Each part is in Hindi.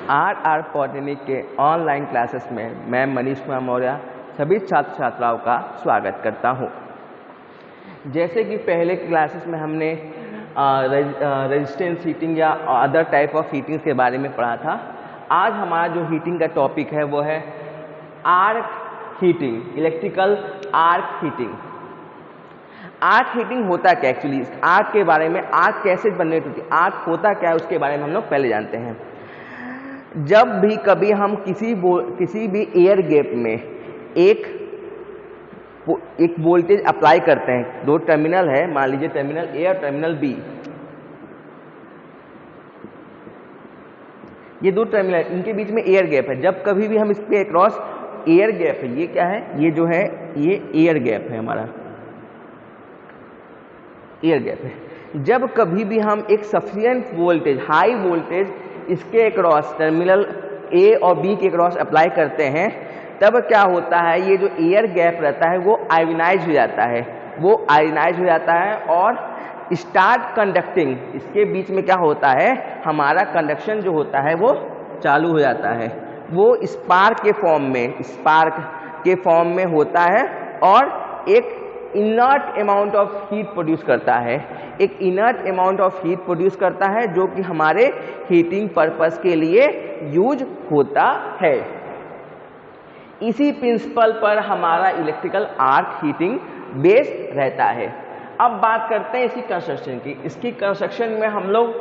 आर पॉलिटेक्निक के ऑनलाइन क्लासेस में मैं मनीष कुमार मौर्य सभी छात्र छात्राओं का स्वागत करता हूं। जैसे कि पहले क्लासेस में हमने रेजिस्टेंस हीटिंग या अदर टाइप ऑफ हीटिंग्स के बारे में पढ़ा था। आज हमारा जो हीटिंग का टॉपिक है वो है arc heating, electrical arc heating. Arc heating होता क्या एक्चुअली, आर्क के बारे में, आर्क कैसे जनरेट होती है, आर्क होता क्या है उसके बारे में हम लोग पहले जानते हैं। जब भी कभी हम किसी भी एयर गैप में एक वोल्टेज अप्लाई करते हैं, दो टर्मिनल है, मान लीजिए टर्मिनल ए और टर्मिनल बी, ये दो टर्मिनल, इनके बीच में एयर गैप है। जब कभी भी हम इस पे क्रॉस एयर गैप है, ये क्या है, ये जो है ये एयर गैप है, हमारा एयर गैप है। जब कभी भी हम एक सफिशिएंट वोल्टेज, हाई वोल्टेज इसके अक्रॉस टर्मिनल ए और बी के अक्रॉस अप्लाई करते हैं, तब क्या होता है, ये जो एयर गैप रहता है वो आयोनाइज हो जाता है, वो आयोनाइज हो जाता है और स्टार्ट कंडक्टिंग। इसके बीच में क्या होता है, हमारा कंडक्शन जो होता है वो चालू हो जाता है, वो स्पार्क के फॉर्म में होता है और एक inert amount of heat produce करता है, एक inert amount of heat produce करता है जो कि हमारे हीटिंग पर्पस के लिए यूज होता है। इसी प्रिंसिपल पर हमारा इलेक्ट्रिकल आर्क हीटिंग बेस रहता है। अब बात करते हैं इसकी कंस्ट्रक्शन की। इसकी कंस्ट्रक्शन में हम लोग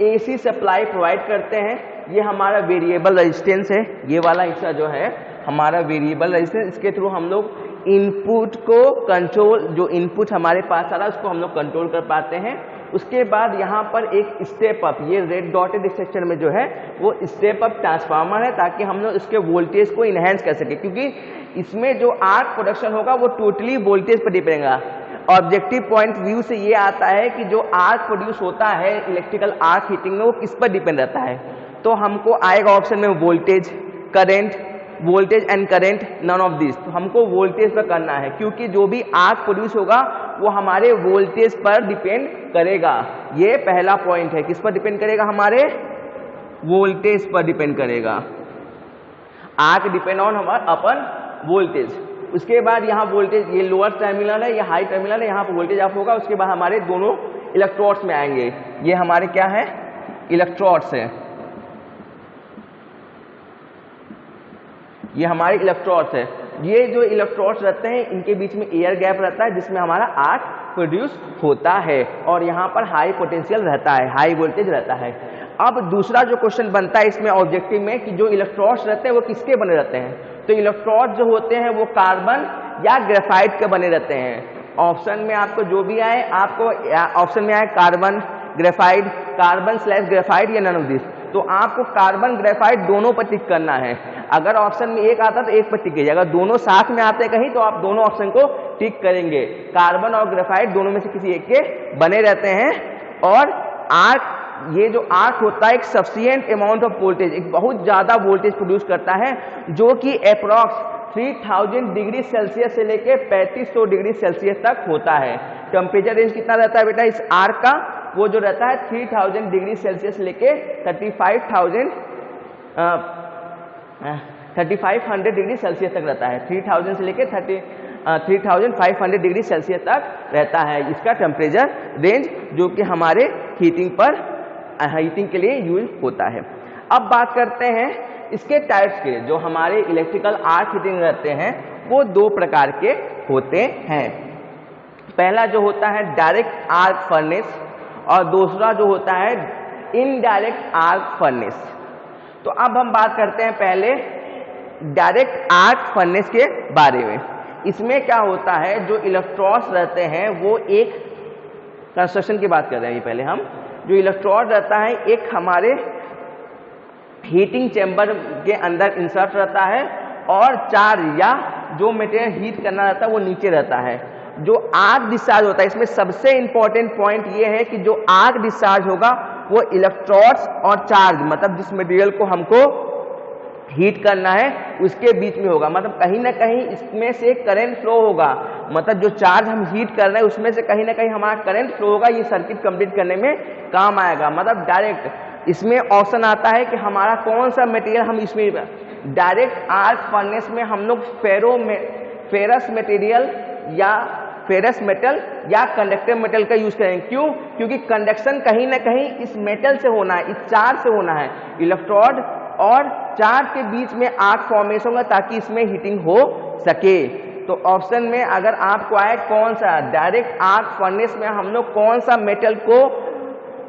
एसी सप्लाई प्रोवाइड करते हैं। ये हमारा वेरिएबल रेजिस्टेंस है, ये वाला हिस्सा जो है हमारा वेरिएबल रेजिस्टेंस, इसके थ्रू हम लोग इनपुट को कंट्रोल, जो इनपुट हमारे पास आ रहा है उसको हम लोग कंट्रोल कर पाते हैं। उसके बाद यहाँ पर एक स्टेप अप, ये रेड डॉटेड स्ट्रक्चर में जो है वो स्टेप अप ट्रांसफार्मर है, ताकि हम लोग इसके वोल्टेज को इनहेंस कर सके, क्योंकि इसमें जो आर्क प्रोडक्शन होगा वो टोटली वोल्टेज पर डिपेंड रहेगा। ऑब्जेक्टिव पॉइंट व्यू से ये आता है कि जो आर्क प्रोड्यूस होता है इलेक्ट्रिकल आर्क हीटिंग में वो किस पर डिपेंड रहता है। तो हमको आएगा ऑप्शन में voltage, current, voltage and current, none of this. तो हमको वोल्टेज पर करना है, क्योंकि जो भी आर्क प्रोड्यूस होगा वो हमारे वोल्टेज पर डिपेंड करेगा। ये पहला पॉइंट है, किस पर डिपेंड करेगा, हमारे वोल्टेज पर डिपेंड करेगा। Arc depend on upon voltage. उसके बाद यहाँ वोल्टेज, ये लोअर टर्मिनल है, ये हाई टर्मिनल है, यहाँ पर वोल्टेज ऑफ होगा। उसके बाद हमारे दोनों इलेक्ट्रोड्स में आएंगे, ये हमारे क्या है, इलेक्ट्रोड्स है, ये हमारे इलेक्ट्रोड्स है। ये जो इलेक्ट्रोड्स रहते हैं इनके बीच में एयर गैप रहता है जिसमें हमारा आर्क प्रोड्यूस होता है, और यहाँ पर हाई पोटेंशियल रहता है, हाई वोल्टेज रहता है। अब दूसरा जो क्वेश्चन बनता है इसमें ऑब्जेक्टिव में कि जो इलेक्ट्रोड्स रहते हैं वो किसके बने रहते हैं। तो इलेक्ट्रोड्स जो होते हैं वो कार्बन या ग्रेफाइट के बने रहते हैं। ऑप्शन में आपको जो भी आए, आपको ऑप्शन में आए कार्बन, ग्रेफाइट, कार्बन/ग्रेफाइट या नन ऑफ दिस। तो आपको कार्बन ग्रेफाइट दोनों पर टिक करना है। अगर ऑप्शन में एक आता तो एक पर टिक कीजिए, अगर दोनों साथ में आते कहीं तो आप दोनों ऑप्शन को टिक करेंगे। कार्बन और ग्रेफाइट दोनों में से किसी एक के बने रहते हैं। और आर्क, ये जो आर्क होता है एक सफिशिएंट अमाउंट ऑफ वोल्टेज, एक बहुत ज्यादा वोल्टेज प्रोड्यूस करता है, जो कि अप्रॉक्स 3000 डिग्री सेल्सियस से लेके 3500 डिग्री सेल्सियस तक होता है। टेम्परेचर रेंज कितना रहता है बेटा इस आर्क का, वो जो रहता है 3000 डिग्री सेल्सियस लेके 3500 डिग्री सेल्सियस तक रहता है। 3000 से लेके 3500 डिग्री सेल्सियस तक रहता है इसका टेम्परेचर रेंज, जो कि हमारे हीटिंग के लिए यूज होता है। अब बात करते हैं इसके टाइप्स के। जो हमारे इलेक्ट्रिकल आर्क हीटिंग रहते हैं वो दो प्रकार के होते हैं। पहला जो होता है डायरेक्ट आर्क फर्नेस, और दूसरा जो होता है इनडायरेक्ट आर्क फर्नेस। तो अब हम बात करते हैं पहले डायरेक्ट आर्क फर्नेस के बारे में। इसमें क्या होता है, जो इलेक्ट्रोड्स रहते हैं वो एक कंस्ट्रक्शन की बात कर रहे हैं पहले हम। जो इलेक्ट्रोड रहता है एक हमारे हीटिंग चैम्बर के अंदर इंसर्ट रहता है, और चार्ज या जो मटेरियल हीट करना रहता है वो नीचे रहता है। जो आर्क डिस्चार्ज होता है, इसमें सबसे इंपॉर्टेंट पॉइंट ये है कि जो आर्क डिस्चार्ज होगा वो इलेक्ट्रोड्स और चार्ज, मतलब जिस मटेरियल को हमको हीट करना है उसके बीच में होगा। मतलब कहीं ना कहीं इसमें से करंट फ्लो होगा, मतलब जो चार्ज हम हीट कर रहे हैं उसमें से कहीं ना कहीं हमारा करंट फ्लो होगा। ये सर्किट कंप्लीट करने में काम आएगा। मतलब डायरेक्ट इसमें ऑप्शन आता है कि हमारा कौन सा मटेरियल हम इसमें डायरेक्ट आर्क फर्नेस में हम लोग फेरस मटेरियल या फेरस मेटल या कंडक्टिव मेटल का यूज करेंगे। क्यों? क्योंकि कंडक्शन कहीं ना कहीं इस मेटल से होना है, इस चार्ज से होना है। इलेक्ट्रोड और चार्ज के बीच में आर्क फॉर्मेशन होगा ताकि इसमें हीटिंग हो सके। तो ऑप्शन में अगर आपको आए कौन सा डायरेक्ट आर्क फर्नेस में हम लोग कौन सा मेटल को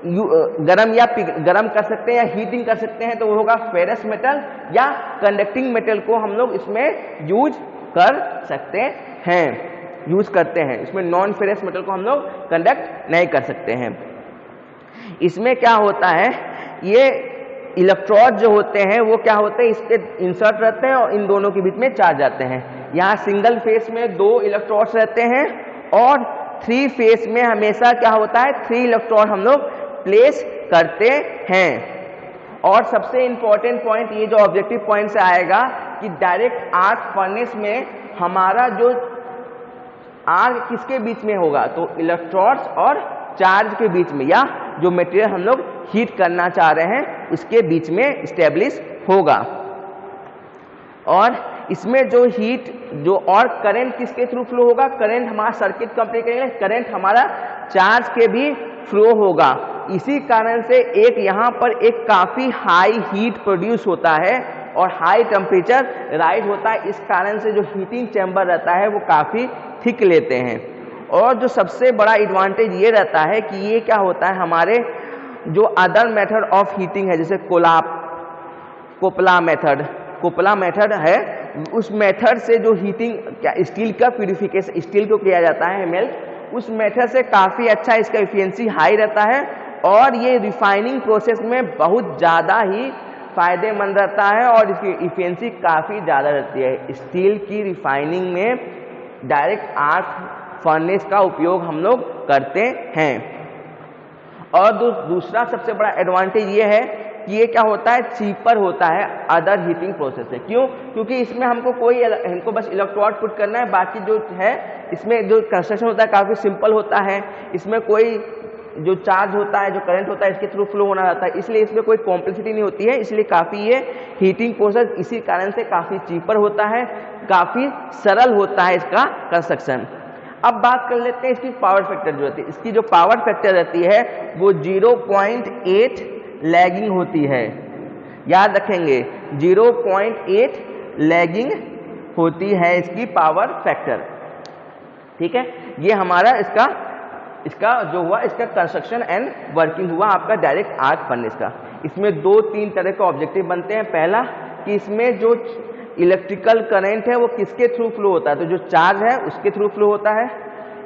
गरम कर सकते हैं या हीटिंग कर सकते हैं, तो वो होगा फेरस मेटल या कंडक्टिंग मेटल को हम लोग इसमें यूज कर सकते हैं, यूज करते हैं। इसमें नॉन फेरस मेटल को हम लोग कंडक्ट नहीं कर सकते हैं। इसमें क्या होता है, ये इलेक्ट्रोड जो होते हैं वो क्या होते हैं, इसके इंसर्ट रहते हैं और इन दोनों के बीच में चार्ज आते हैं। यहाँ सिंगल फेस में 2 इलेक्ट्रोड्स रहते हैं और 3 फेस में हमेशा क्या होता है 3 इलेक्ट्रोड हम लोग प्लेस करते हैं। और सबसे इंपॉर्टेंट पॉइंट ये जो ऑब्जेक्टिव पॉइंट से आएगा कि डायरेक्ट आर्क फर्नेस में हमारा जो आर्क किसके बीच में होगा, तो इलेक्ट्रोड्स और चार्ज के बीच में, या जो मटेरियल हम लोग हीट करना चाह रहे हैं उसके बीच में स्टेब्लिश होगा। और इसमें जो हीट जो और करंट किसके थ्रू फ्लो होगा, करंट हमारा सर्किट कंप्लीट करेंगे, करंट हमारा चार्ज के भी फ्लो होगा। इसी कारण से एक यहाँ पर एक काफ़ी हाई हीट प्रोड्यूस होता है और हाई टेम्परेचर राइज होता है। इस कारण से जो हीटिंग चैम्बर रहता है वो काफ़ी थिक लेते हैं। और जो सबसे बड़ा एडवांटेज ये रहता है कि ये क्या होता है, हमारे जो अदर मेथड ऑफ हीटिंग है जैसे कोपला मेथड है, उस मेथड से जो हीटिंग क्या स्टील का प्यूरिफिकेशन, स्टील को किया जाता है मेल्ट, उस मेथड से काफ़ी अच्छा इसका एफिशिएंसी हाई रहता है और ये रिफाइनिंग प्रोसेस में बहुत ज़्यादा ही फायदेमंद रहता है और इसकी एफिशिएंसी काफ़ी ज़्यादा रहती है। स्टील की रिफाइनिंग में डायरेक्ट आर्क फर्नेस का उपयोग हम लोग करते हैं। और दूसरा सबसे बड़ा एडवांटेज ये है कि ये क्या होता है, चीपर होता है अदर हीटिंग प्रोसेस से। क्यों? क्योंकि इसमें हमको बस इलेक्ट्रोड पुट करना है, बाकी जो है इसमें जो कंस्ट्रक्शन होता है काफ़ी सिंपल होता है। इसमें कोई जो चार्ज होता है, जो करंट होता है, इसके थ्रू फ्लो होना रहता है, इसलिए इसमें कोई कॉम्प्लेक्सिटी नहीं होती है। इसलिए काफ़ी ये हीटिंग प्रोसेस इसी कारण से काफ़ी चीपर होता है, काफ़ी सरल होता है इसका कंस्ट्रक्शन। अब बात कर लेते हैं इसकी पावर फैक्टर जो रहती है। इसकी जो पावर फैक्टर रहती है वो 0.8 लैगिंग होती है। याद रखेंगे 0.8 लैगिंग होती है इसकी पावर फैक्टर। ठीक है, ये हमारा इसका जो हुआ इसका कंस्ट्रक्शन एंड वर्किंग हुआ आपका डायरेक्ट आर्क फर्नेस का। इसमें 2-3 तरह के ऑब्जेक्टिव बनते हैं। पहला कि इसमें जो इलेक्ट्रिकल करंट है वो किसके थ्रू फ्लो होता है, तो जो चार्ज है उसके थ्रू फ्लो होता है।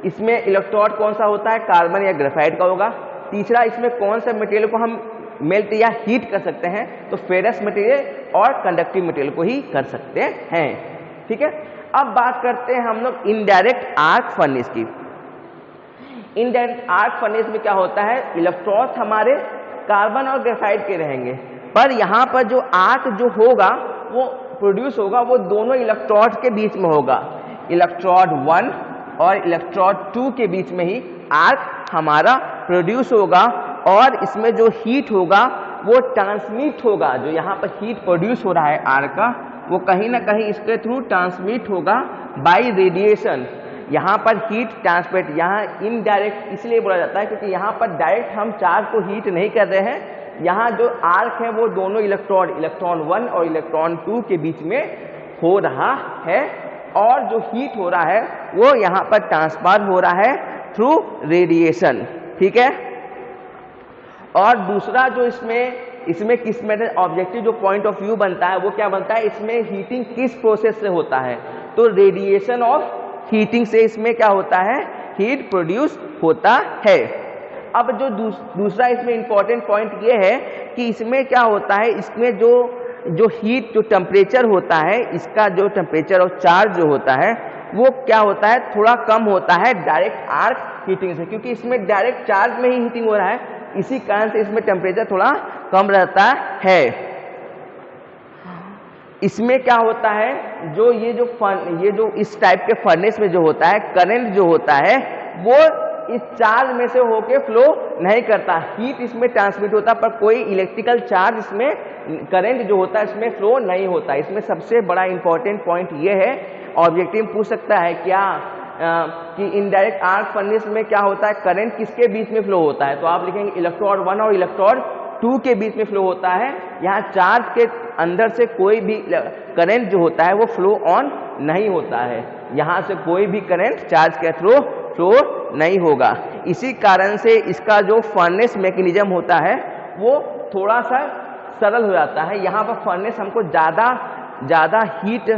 इसमें इलेक्ट्रोड कौन सा होता है, कार्बन या ग्रेफाइट का होगा। तीसरा, इसमें कौन सा मटेरियल को हम मेल्ट या हीट कर सकते हैं, तो फेरस मटेरियल और कंडक्टिव मटेरियल को ही कर सकते हैं। ठीक है, अब बात करते हैं हम लोग इनडायरेक्ट आर्क फर्नेस की। इनडायरेक्ट आर्क फर्नेस में क्या होता है, इलेक्ट्रोड्स हमारे कार्बन और ग्रेफाइट के रहेंगे, पर यहाँ पर जो आर्क जो होगा वो प्रोड्यूस होगा वो दोनों इलेक्ट्रोड के बीच में होगा। इलेक्ट्रोड 1 और इलेक्ट्रोड 2 के बीच में ही आर्क हमारा प्रोड्यूस होगा और इसमें जो हीट होगा वो ट्रांसमिट होगा। जो यहाँ पर हीट प्रोड्यूस हो रहा है आर्क का, वो कहीं ना कहीं इसके थ्रू ट्रांसमिट होगा बाय रेडिएशन। यहाँ पर हीट ट्रांसमिट, यहाँ इनडायरेक्ट इसलिए बोला जाता है क्योंकि यहाँ पर डायरेक्ट हम चार्ज को हीट नहीं कर रहे हैं। यहाँ जो आर्क है वो दोनों इलेक्ट्रॉन 1 और इलेक्ट्रॉन 2 के बीच में हो रहा है और जो हीट हो रहा है वो यहाँ पर ट्रांसफर हो रहा है थ्रू रेडिएशन। ठीक है, और दूसरा जो इसमें किस मेथड ऑब्जेक्टिव जो पॉइंट ऑफ व्यू बनता है वो क्या बनता है, इसमें हीटिंग किस प्रोसेस से होता है, तो रेडिएशन ऑफ हीटिंग से इसमें क्या होता है, हीट प्रोड्यूस होता है। अब जो दूसरा इसमें इंपॉर्टेंट पॉइंट ये है कि इसमें क्या होता है, इसमें जो हीट जो टेम्परेचर होता है, इसका जो टेम्परेचर और चार्ज जो होता है वो क्या होता है, थोड़ा कम होता है डायरेक्ट आर्क हीटिंग से, क्योंकि इसमें डायरेक्ट चार्ज में ही हीटिंग हो रहा है, इसी कारण से इसमें टेम्परेचर थोड़ा कम रहता है। इसमें क्या होता है, ये जो इस टाइप के फर्नेस में जो होता है, करंट जो होता है वो इस चार्ज में से होके फ्लो नहीं करता, हीट इसमें ट्रांसमिट होता पर कोई इलेक्ट्रिकल चार्ज इसमें, करंट जो होता है इसमें फ्लो नहीं होता। इसमें सबसे बड़ा इंपॉर्टेंट पॉइंट ये है, ऑब्जेक्टिव पूछ सकता है क्या कि इनडायरेक्ट आर्क फर्नेस में क्या होता है, करंट किसके बीच में फ्लो होता है, तो आप लिखेंगे इलेक्ट्रोड 1 और इलेक्ट्रोड 2 के बीच में फ्लो होता है। यहाँ चार्ज के अंदर से कोई भी करंट जो होता है वो फ्लो ऑन नहीं होता है, यहाँ से कोई भी करंट चार्ज के थ्रू फ्लो नहीं होगा। इसी कारण से इसका जो फर्नेस मैकेनिज्म होता है वो थोड़ा सा सरल हो जाता है। यहाँ पर फर्नेस हमको ज़्यादा हीट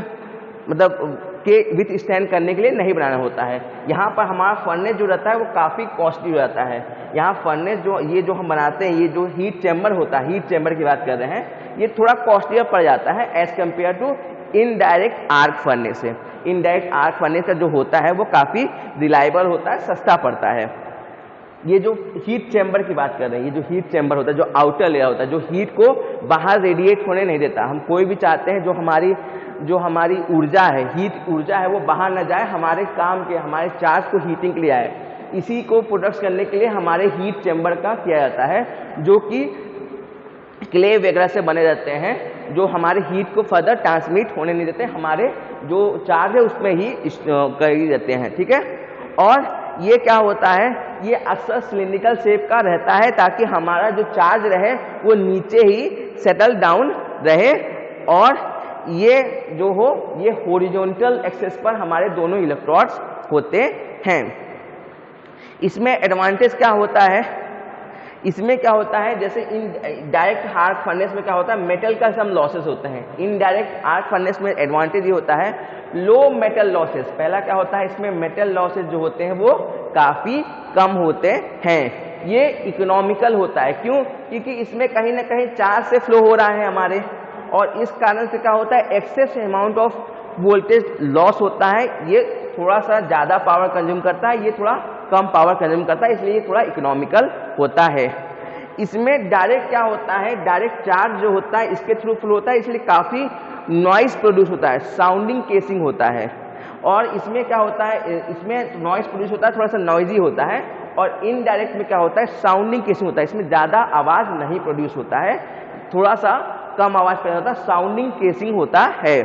मतलब के विथ स्टैंड करने के लिए नहीं बनाना होता है। यहाँ पर हमारा फर्नेस जो रहता है वो काफ़ी कॉस्टली हो जाता है। यहाँ फर्नेस जो हम बनाते हैं, ये जो हीट चैम्बर होता है, हीट चैम्बर की बात कर रहे हैं, ये थोड़ा कॉस्टली पड़ जाता है as compare to indirect arc furnace से। इनडायरेक्ट आर्क फर्नेस का जो होता है वो काफ़ी रिलायबल होता है, सस्ता पड़ता है। ये जो हीट चैम्बर की बात कर रहे हैं, ये जो हीट चैम्बर होता है, जो आउटर लेयर होता है, जो हीट को बाहर रेडिएट होने नहीं देता। हम कोई भी चाहते हैं जो हमारी ऊर्जा है, हीट ऊर्जा है, वो बाहर ना जाए, हमारे काम के, हमारे चार्ज को हीटिंग के लिए आए। इसी को प्रोडक्ट करने के लिए हमारे हीट चैम्बर का किया जाता है, जो कि क्ले वगैरह से बने रहते हैं, जो हमारे हीट को फर्दर ट्रांसमिट होने नहीं देते, हमारे जो चार्ज है उसमें ही कर देते हैं, ठीक है। और ये क्या होता है, ये अक्सर सिलिंड्रिकल शेप का रहता है ताकि हमारा जो चार्ज रहे वो नीचे ही सेटल डाउन रहे, और ये जो हो ये हॉरिजॉन्टल एक्सेस पर हमारे दोनों इलेक्ट्रोड्स होते हैं। इसमें एडवांटेज क्या होता है, इसमें क्या होता है, जैसे इन डायरेक्ट आर्क फर्नेस में क्या होता है, मेटल का सम लॉसेस होते हैं। इनडायरेक्ट आर्क फर्नेस में एडवांटेज ये होता है लो मेटल लॉसेस। पहला क्या होता है, इसमें मेटल लॉसेस जो होते हैं वो काफ़ी कम होते हैं। ये इकोनॉमिकल होता है, क्यों, क्योंकि इसमें कहीं ना कहीं चार्ज से फ्लो हो रहा है हमारे, और इस कारण से क्या होता है, excess amount of voltage loss होता है। ये थोड़ा सा ज़्यादा पावर कंज्यूम करता है, ये थोड़ा कम पावर कंज्यूम करता है, इसलिए ये थोड़ा इकोनॉमिकल होता है। इसमें डायरेक्ट क्या होता है, डायरेक्ट चार्ज जो होता है इसके थ्रू फ्लो होता है, इसलिए काफ़ी नॉइस प्रोड्यूस होता है, साउंडिंग केसिंग होता है। और इसमें क्या होता है, इसमें नॉइस प्रोड्यूस होता है, थोड़ा सा नॉइजी होता है। और इनडायरेक्ट में क्या होता है, साउंडिंग केसिंग होता है, इसमें ज़्यादा आवाज़ नहीं प्रोड्यूस होता है, थोड़ा सा कम आवाज़ पैदा होता है, साउंडिंग केसिंग होता है।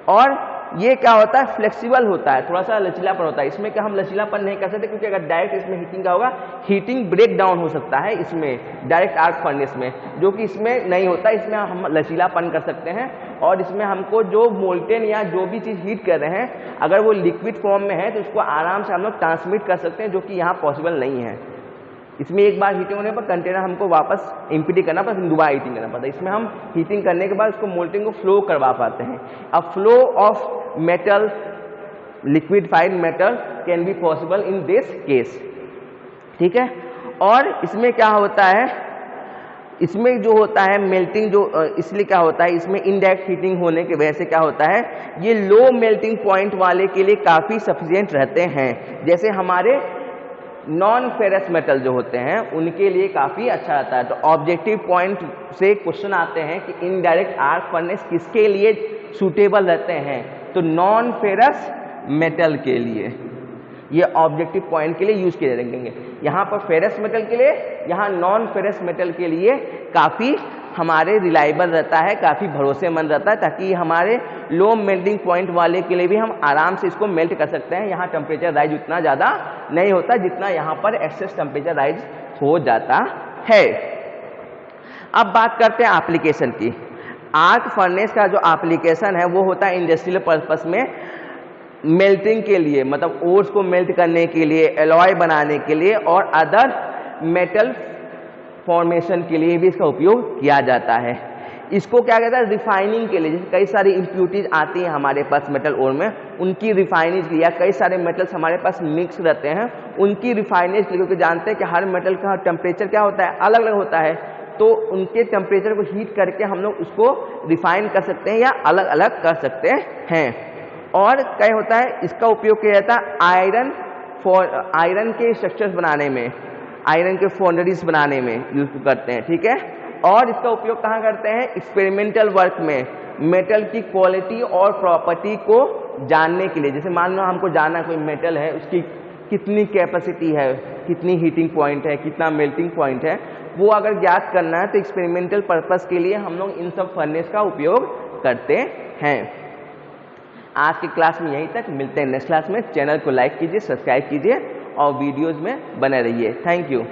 और ये क्या होता है, फ्लेक्सिबल होता है, थोड़ा सा लचीलापन होता है। इसमें क्या हम लचीलापन नहीं कर सकते, क्योंकि अगर डायरेक्ट इसमें हीटिंग का होगा, हीटिंग ब्रेक डाउन हो सकता है इसमें डायरेक्ट आर्क फर्नेस में, जो कि इसमें नहीं होता। इसमें हम लचीलापन कर सकते हैं, और इसमें हमको जो मोल्टेन या जो भी चीज़ हीट कर रहे हैं, अगर वो लिक्विड फॉर्म में है तो उसको आराम से हम लोग ट्रांसमिट कर सकते हैं, जो कि यहाँ पॉसिबल नहीं है। इसमें एक बार हीटिंग होने पर कंटेनर हमको वापस एम्प्टी करना पड़ता है, दोबारा हीटिंग करना पड़ता है। इसमें हम हीटिंग करने के बाद उसको मोल्टिंग को फ्लो करवा पाते हैं। अब flow of metal, liquefied metal can be possible in this case, ठीक है। और इसमें क्या होता है, इसमें जो होता है मेल्टिंग, जो इसलिए क्या होता है, इसमें इनडायरेक्ट हीटिंग होने की वजह से क्या होता है, ये लो मेल्टिंग पॉइंट वाले के लिए काफ़ी सफिशिएंट रहते हैं। जैसे हमारे नॉन फेरस मेटल जो होते हैं उनके लिए काफ़ी अच्छा रहता है। तो ऑब्जेक्टिव पॉइंट से क्वेश्चन आते हैं कि इनडायरेक्ट आर्क फर्नेस किसके लिए सूटेबल रहते हैं, तो नॉन फेरस मेटल के लिए ये ऑब्जेक्टिव पॉइंट के लिए यूज किए जाएंगे। यहाँ पर फेरस मेटल के लिए, यहाँ नॉन फेरस मेटल के लिए काफ़ी हमारे रिलायबल रहता है, काफ़ी भरोसेमंद रहता है, ताकि हमारे लो मेल्टिंग पॉइंट वाले के लिए भी हम आराम से इसको मेल्ट कर सकते हैं। यहाँ टेम्परेचर राइज उतना ज़्यादा नहीं होता जितना यहाँ पर एक्सेस टेम्परेचर राइज हो जाता है। अब बात करते हैं एप्लीकेशन की। आर्क फर्नेस का जो एप्लीकेशन है वो होता है इंडस्ट्रियल पर्पस में, मेल्टिंग के लिए, मतलब ओर्स को मेल्ट करने के लिए, एलॉय बनाने के लिए, और अदर मेटल फॉर्मेशन के लिए भी इसका उपयोग किया जाता है। इसको क्या कहता है, रिफाइनिंग के लिए। जैसे कई सारी इम्प्यूरिटीज आती हैं हमारे पास मेटल ओर में, उनकी रिफाइनिंग या कई सारे मेटल्स हमारे पास मिक्स रहते हैं, उनकी रिफाइनिंग, क्योंकि जानते हैं कि हर मेटल का टेम्परेचर क्या होता है, अलग अलग होता है, तो उनके टेम्परेचर को हीट करके हम लोग उसको रिफाइन कर सकते हैं या अलग अलग कर सकते हैं। और क्या होता है, इसका उपयोग किया जाता है आयरन के स्ट्रक्चर्स बनाने में, आयरन के फाउंड्रीज बनाने में यूज करते हैं, ठीक है। और इसका उपयोग कहाँ करते हैं, एक्सपेरिमेंटल वर्क में, मेटल की क्वालिटी और प्रॉपर्टी को जानने के लिए। जैसे मान लो हमको जानना कोई मेटल है, उसकी कितनी कैपेसिटी है, कितनी हीटिंग पॉइंट है, कितना मेल्टिंग पॉइंट है, वो अगर ज्ञात करना है तो एक्सपेरिमेंटल पर्पस के लिए हम लोग इन सब फर्नेस का उपयोग करते हैं। आज की क्लास में यहीं तक, मिलते हैं नेक्स्ट क्लास में। चैनल को लाइक कीजिए, सब्सक्राइब कीजिए और वीडियोज़ में बने रहिए। Thank you.